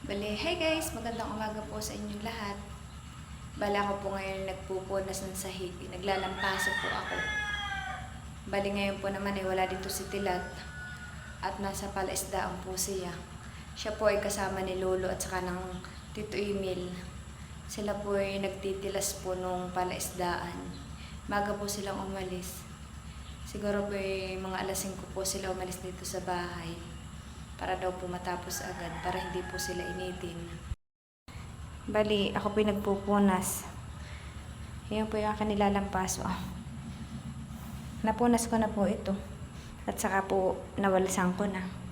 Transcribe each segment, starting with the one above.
Bale, hi guys! Magandang umaga po sa inyong lahat. Bale, ako po ngayon nagpupunas ng sahig. Naglalampaso po ako. Bale, ngayon po naman wala dito si Tilat at nasa palaisdaan po siya. Siya po ay kasama ni Lolo at saka ng Tito Emil. Sila po ay nagtitilas po nung palaisdaan. Maga po silang umalis. Siguro po ay mga alas 5 po sila umalis dito sa bahay. Para daw po matapos agad, para hindi po sila initin. Bali, ako po yung nagpupunas. Ayan po yung aking nilalampaso. Napunas ko na po ito. At saka po, nawalisan ko na.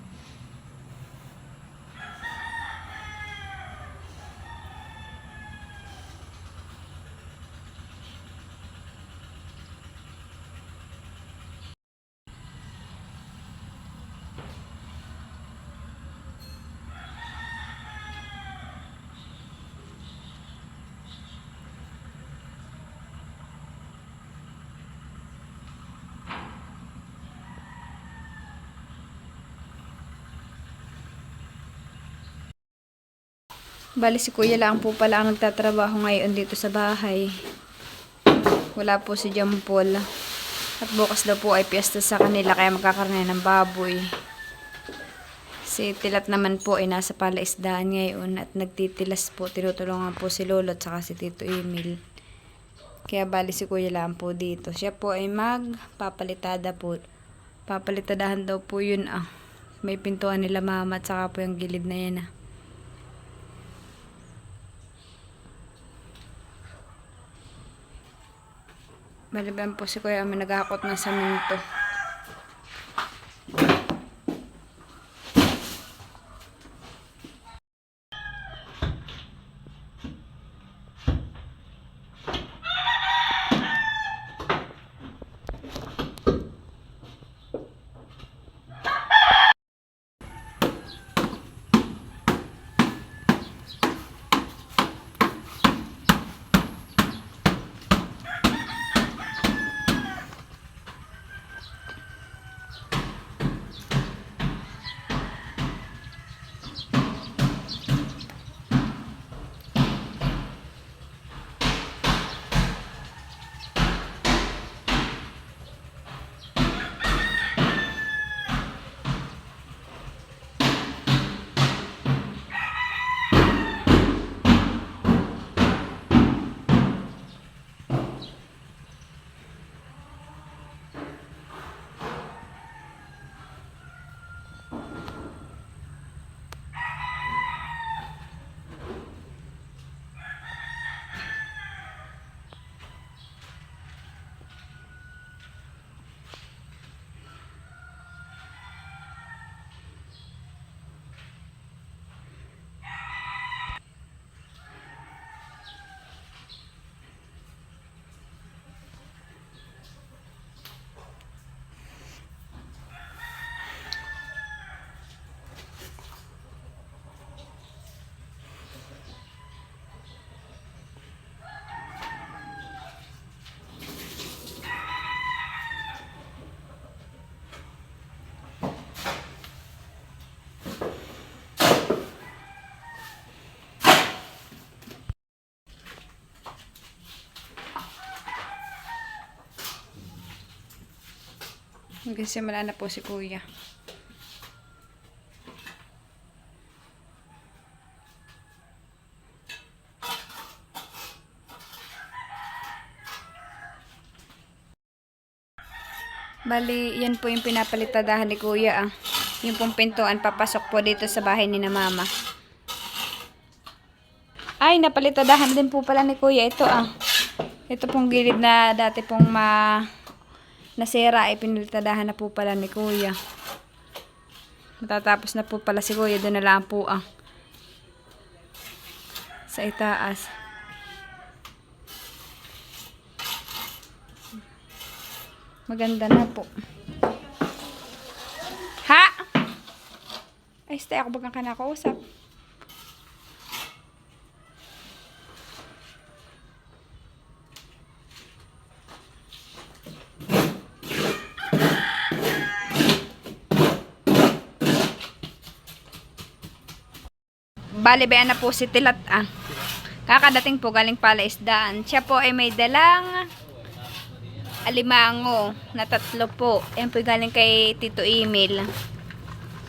Bali si Kuya lang po pala ang nagtatrabaho ngayon dito sa bahay. Wala po si Jampol. At bukas daw po ay piyesta sa kanila kaya magkakaroon ng baboy. Si Tilat naman po ay nasa palaisdaan ngayon at nagtitilas po. Tinutulungan po si Lolo at saka si Tito Emil. Kaya bali si Kuya lang po dito. Siya po ay magpapalitada po. Papalitadahan daw po yun May pintuan nila mama at saka po yung gilid na yan Maliban po si Kuya may naghahakot ng saminto. Nagsimula na po si Kuya. Bali, yan po yung pinapalitadahan ni Kuya Yung pong pintuan papasok po dito sa bahay ni na Mama. Ay, napalitadahan din po pala ni Kuya ito Ito pong gilid na dati pong nasira ay pinalitadahan na po pala ni Kuya. Matatapos na po pala si Kuya. Doon na lang po sa itaas. Maganda na po. Ha? Ay, stay ako bagang kanakausap. Bali, bayan na po si Tilat Kakadating po galing pala isdaan. Siya po ay may dalang alimango na 3 po. Yan po galing kay Tito Emil.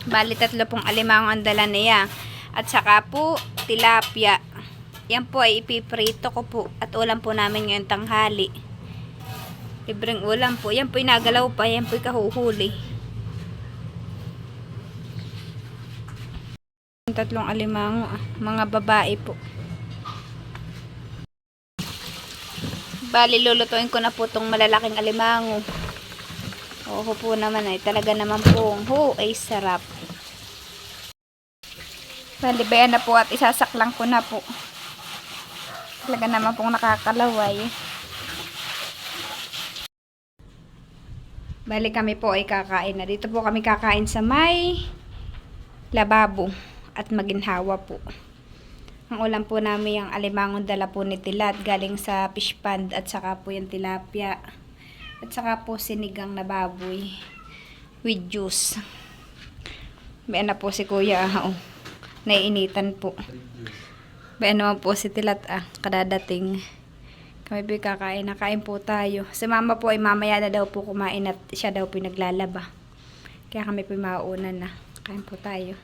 Bali 3 pong alimango ang dala niya. At saka po tilapia. Yan po ay ipiprito ko po. At ulam po namin ngayong tanghali. Libreng ulam po. Yan po inagalaw pa. Yan po kahuhuli. 3 alimango. Mga babae po. Bali, lulutuin ko na po itong malalaking alimango. Oo po naman ay talaga naman po. Ay sarap. Bali, bayan na po at isasaklang ko na po. Talaga naman pong nakakalaway. Bali, kami po ay kakain na. Dito po kami kakain sa may lababo at maginhawa po. Ang ulam po namin yung alimangon dala po ni Tilat galing sa fish pond at saka po yung tilapia at saka po sinigang na baboy with juice. May na po si Kuya naiinitan po. May naman po si Tilat kadadating. Kami po kakain, nakain po tayo. Si Mama po ay mamaya na daw po kumain at siya daw po naglalaba. Kaya kami po mauuna na. Kain po tayo.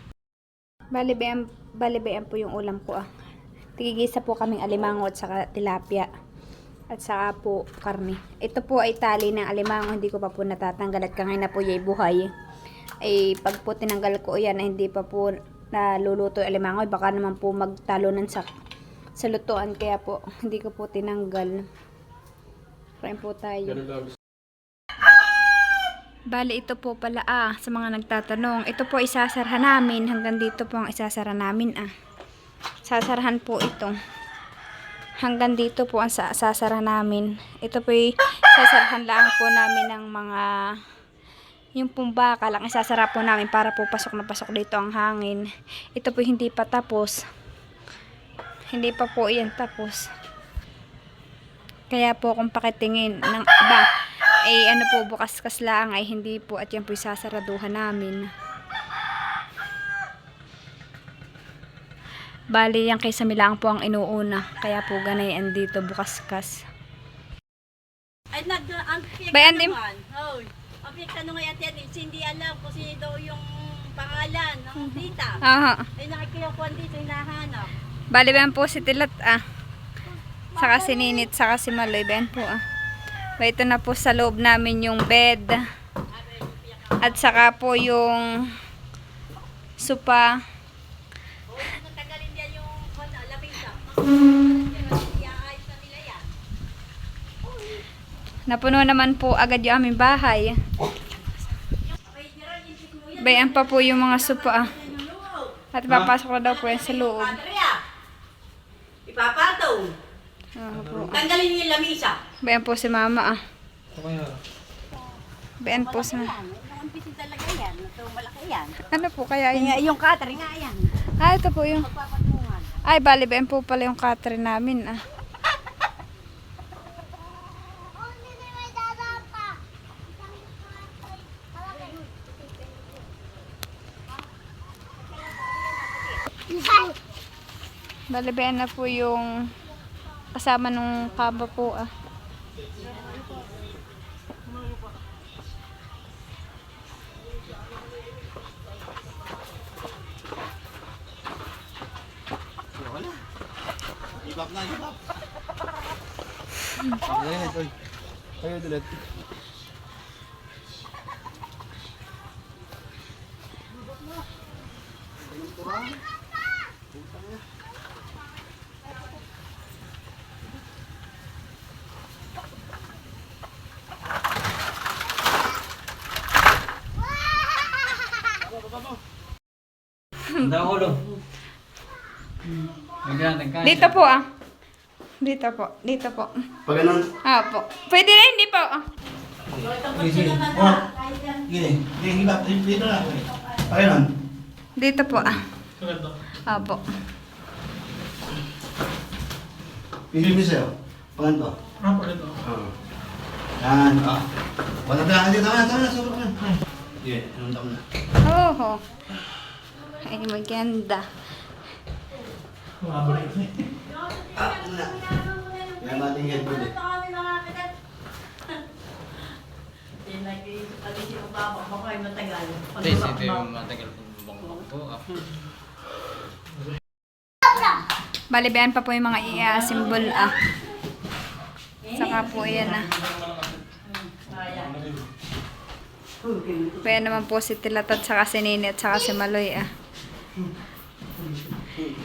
Balibayan po yung ulam ko Tigigisa po kaming alimango at saka tilapia. At saka po karne. Ito po ay tali ng alimango. Hindi ko pa po natatanggal at kangay na po yung buhay. Ay pag po tinanggal ko yan ay hindi pa po naluluto yung alimango. Baka naman po magtalunan sa lutuan. Kaya po hindi ko po tinanggal. Kain po tayo. Bali, ito po pala sa mga nagtatanong. Ito po isasarahan namin. Hanggang dito po ang isasara namin Sasarahan po ito. Hanggang dito po ang sasara namin. Ito po isasarahan lang po namin ng mga yung pumbaka lang isasara po namin para po pasok na pasok dito ang hangin. Ito po hindi pa tapos. Hindi pa po yan tapos. Kaya po kung pakitingin ng iba ano po, bukas-kas lang ay hindi po at yan po isasaraduhan namin. Bali, yan kay Samilang po ang inuuna. Kaya po ganayan dito, bukas-kas. Ay, Bayan din. Hoy, ang tanong nga yan, hindi alam kung sino daw yung pangalan ng tita. Ay, nakikiyakuan dito, hinahanap. Bali, bayan po si Tilat saka si Ninit, saka si Maloy. Bayan po ito na po sa loob namin yung bed. At saka po yung sopa. Napuno naman po agad yung aming bahay. Bayan pa po yung mga sopa. At papasok na daw po yan sa loob. Ipapatong. Tanggalin niyo yung lamisa. Bayan po si Mama Bayan po si Mama. Ang talaga yan. Ito malaki yan. Ano po kaya yun? Yung cutter nga yan. Ito po yung ay, bali bayan po pala yung cutter namin Bali bayan na po yung kasama nung kaba po Ibab na, ibab. Ayo dulit. Baba mo. Handa ko lo. Dito po ah. Dito po. Dito po. Pag ganun. Ah po. Pwede na hindi po. Ah. Sige. Oh. Gini. Gini. Dito na. Pag ganun. Dito po ah. Ah po. Pihilin sa'yo. Pag ganito. Oo. Yan. Ah. Wala na. Dito. Tama na. Sobrang na. Sige. Anong tama na. Oh. Ay maganda. Ah. Una. Yan natin headboard eh. Balibayan pa po yung mga i-assemble ah. Saka po yan ah. Kaya naman po si Tilat at saka si Nini at saka si Maloy ah.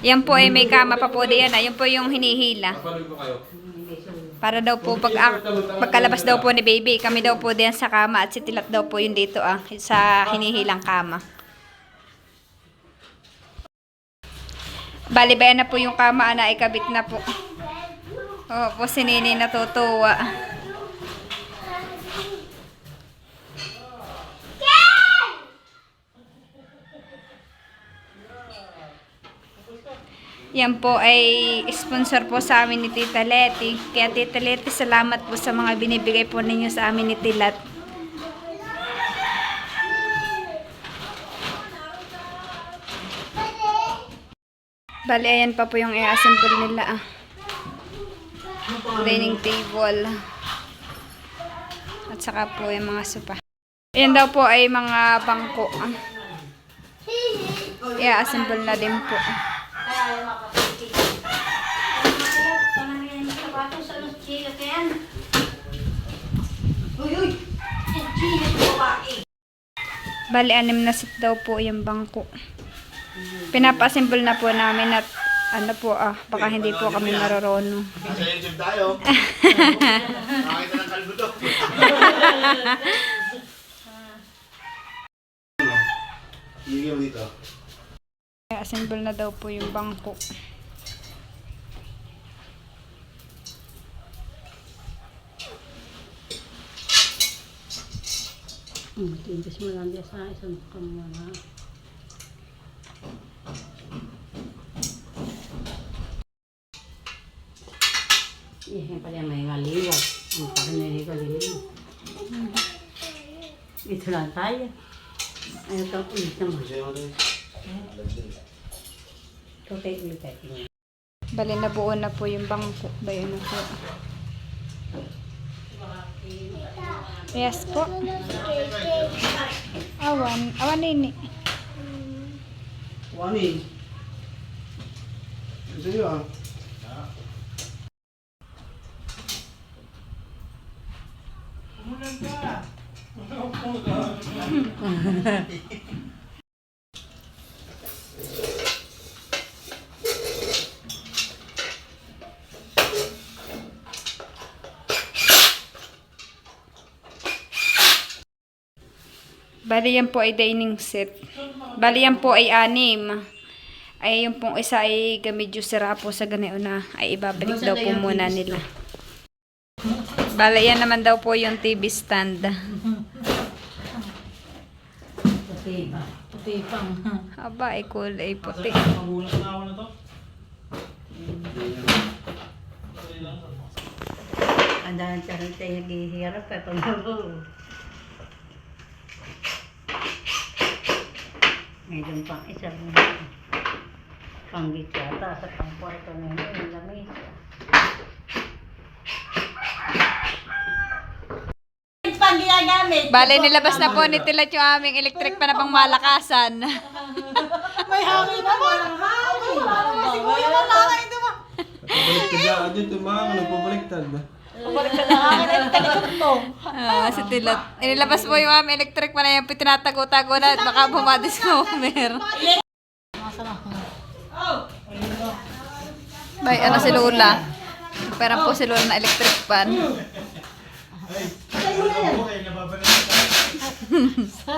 Yan po ay may kama pa po diyan ah. Yan po yung hinihila. Para daw po pagkalabas daw po ni baby, kami daw po diyan sa kama at si Tilat daw po yun dito ah. Sa hinihilang kama. Balibayan na po yung kama na ikabit na po. Oo po si Nini natutuwa. Yan po ay sponsor po sa amin ni Tita Leti. Kaya Tita Leti, salamat po sa mga binibigay po ninyo sa amin ni Tilat. Bali, ayan pa po yung i-assemble nila ah. Dining table. At saka po yung mga sopa. Ayan daw po ay mga bangko. I-assemble na din po. Bali, 6 na seat daw po yung bangko. Pinapa-assemble na po namin at ano po baka hindi po kami marorunong. Nasa YouTube tayo. Nakakita ng kalbo to. Higil mo dito. Assemble na daw po yung bangko. Tintas mo lang sa isang kamera. Yan pala may maliwag. Ang pakinari ko din. Ito lang tayo. Ayaw ka ulit naman. Ulit tayo. Bali, nabuo na po yung bangko. Bayan na po. Yes po. Awan Nini. Wani. Ito yun Bali, yan po ay dining set. Bali, yan po ay 6. Ay, yung pong isa ay medyo sira po sa ganayon na ay ibabalik daw po muna nila. Bali, yan naman daw po yung TV stand. Puti pang. Aba, ay kulay puti. Ang dahil sa rin tayo naghihirap at pag-mago. Ngayon pang isa rin. Panggit yata sa pang-kwarto na yun. Yung lamig. Pag ginagamit. Bali, nilabas na po ni Tilat yung aming electric pa na pang malakasan. May hangin na walang hangin. Wala naman si Kuya malangay ito ba? Pabalik ka dyan. Dito mga nagpabaliktad. Pabalik ka na hangin ay talikot to. Si Tilat. Inilabas po yung aming electric pa na yan. Tinatago-tago na at baka bumadiscover. Bay, ano si Lola? Pera po si Lola na electric pan.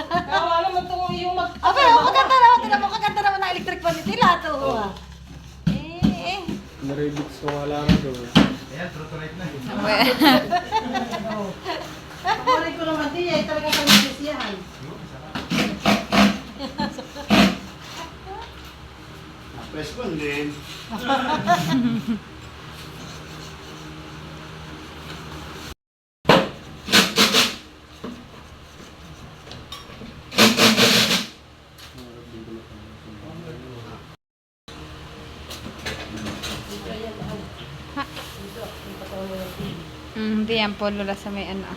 Kawa naman itong yung mag... Okay, maganda naman. Tignan mo, kaganda naman ang electric Ribits ko wala na doon. Ayan, true to right na. Paborin ko naman din eh, talagang panagsisiyahan. Press ko din. Hindi yan po lula sa may ano.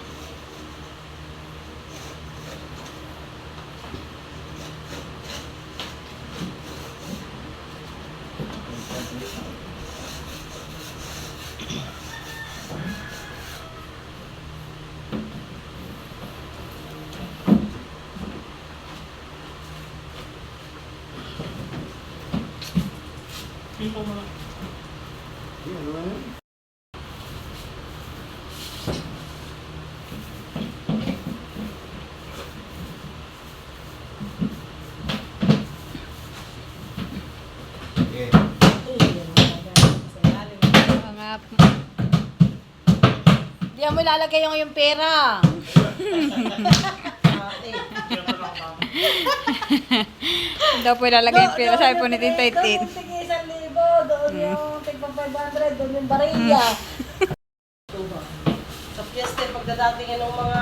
Ayan, ano na yun? Okay. Mga Di mo ilalagay yung pera. daw po ilalagay yung pera. Sabi po ni Tita Itin. Doon yung tig 1,000, doon yung tig 500, doon yung bariya. Sa fiesta, pagdadatingin ng mga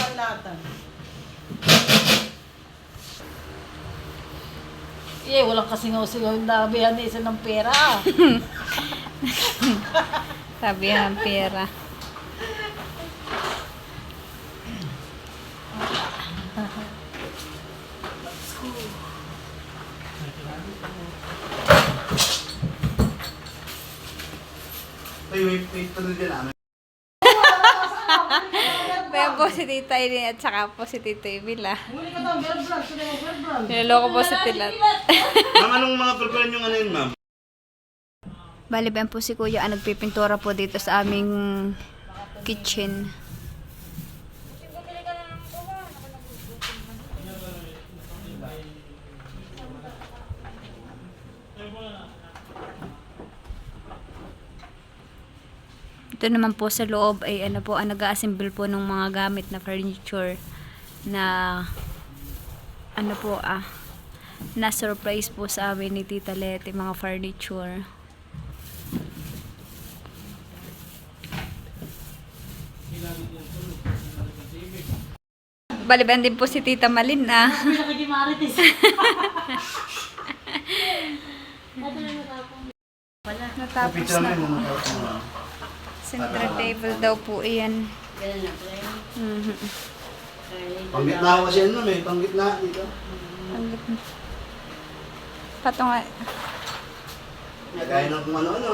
panlatan. Walang kasingaw-singaw yung nabihan isa ng pera. Sabi yan ng pera. Uy, wait pa rin din namin. Kaya po si Tita Itin at saka po si Tito Emil ah. Muli ka daw, bear brand. Sino yung bear brand? Niloloko po si Tilat. Ma'am, anong mga preparan yung ano yun, ma'am? Bali ba po si Kuya ang nagpipintura po dito sa aming kitchen. Ito naman po sa loob ay ano po, ang nag-assemble po ng mga gamit na furniture na ano po na surprise po sa amin ni Tita Leti, mga furniture. Baliban din po si Tita Malin Pinakagimaritis. Natapos Picture na. namin, ano? Center table daw po iyan. Mhm. Panggitna ako kasi ano, may panggitna dito. Patong Kagaya ng kung ano-ano.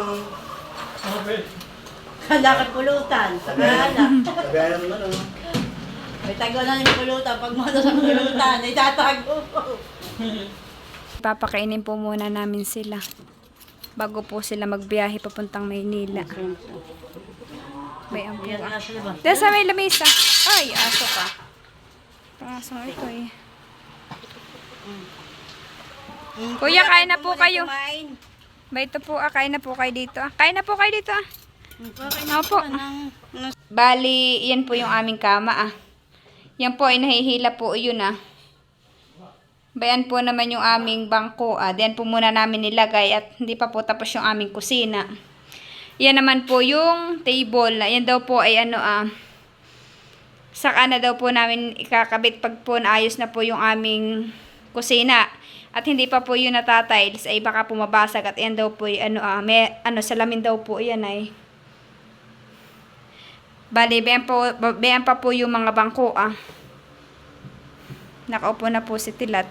Kalakad pulutan. Tagahanap. Kagaya ng ano. May tago na yung pulutan. Pag mo sa pulutan, ay tatago ko. Papakainin po muna namin sila bago po sila magbiyahe papuntang Maynila. May ang po ah. Dahil sa may lamesa. Ay, aso ka. Pangasong ito eh. Kuya, kain na po kayo. Ba ito po, kain na po kayo dito. Kain na po kayo dito. Opo. Bali, yan po yung aming kama Yan po ay nahihila po yun Bayan po naman yung aming bangko Diyan po muna namin nilagay at hindi pa po tapos yung aming kusina. Yan naman po yung table. Yan daw po ay saka na daw po namin ikakabit pag po naayos na po yung aming kusina. At hindi pa po yung natatiles ay baka pumabasag at yan daw po ay may salamin daw po yan ay. Bali, bayan pa po yung mga bangko Nakaupo na po si Tilat.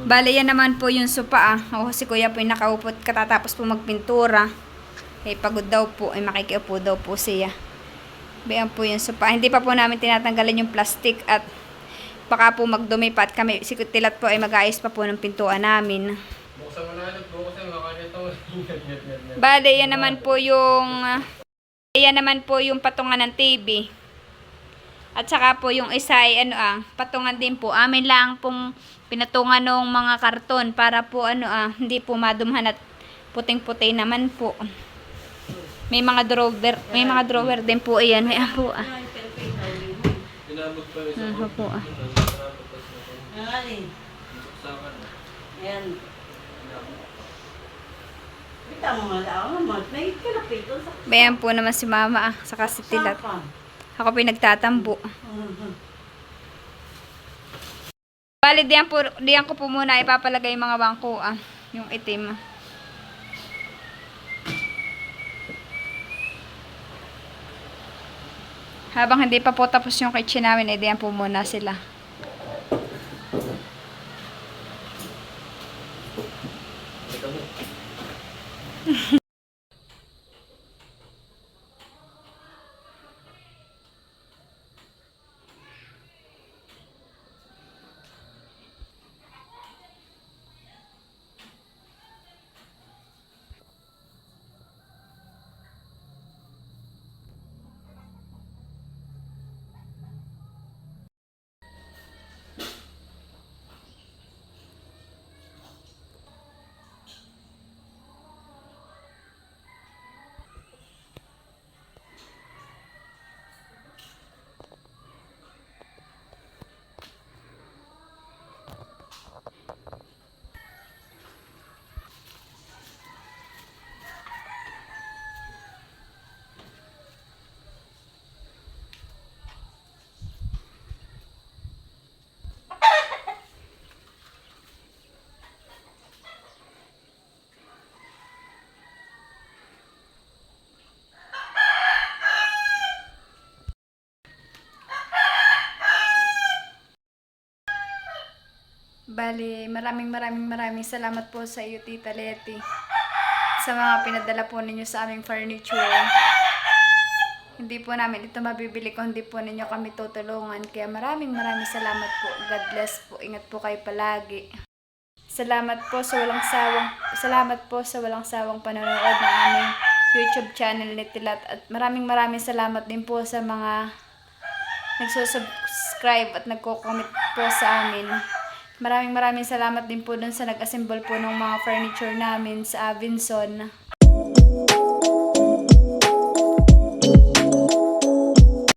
Bale, yan naman po yung sopa si Kuya po yung nakaupo katatapos po magpintura. Pagod daw po, makikiupo daw po siya. Bayan po yung sopa. Hindi pa po namin tinatanggalan yung plastic at baka po magdumi pa at kami, si Tilat po ay mag-aayos pa po ng pintuan namin. Bale, yan naman po yung patungan ng TV. At saka po yung isa ay patungan din po. Amin lang pong pinatungan ng mga karton para po hindi po madumhan at puting-puti naman po. May mga drawer din po ayan. May po Pinabot pa yung Ano po Ayan. Ayan. Kita mo nga lang, may kalapit doon sa Bayan po naman si mama saka si Tilat. sapan. Ako pinagtatambo. Mhm. Bali, diyan ko po muna ipapalagay yung mga bangko, yung itim. Habang hindi pa po tapos yung kitchen namin, diyan po muna sila. Bali, maraming salamat po sa iyo, Tita Leti. Sa mga pinadala po ninyo sa aming furniture. Hindi po namin ito mabibili kung hindi po ninyo kami tutulungan. Kaya maraming salamat po. God bless po. Ingat po kayo palagi. Salamat po sa walang sawang panonood ng aming YouTube channel ni Tilat. At maraming salamat din po sa mga nagsusubscribe at nagko-comment po sa amin. Maraming salamat din po dun sa nag-assemble po ng mga furniture namin sa Avinson.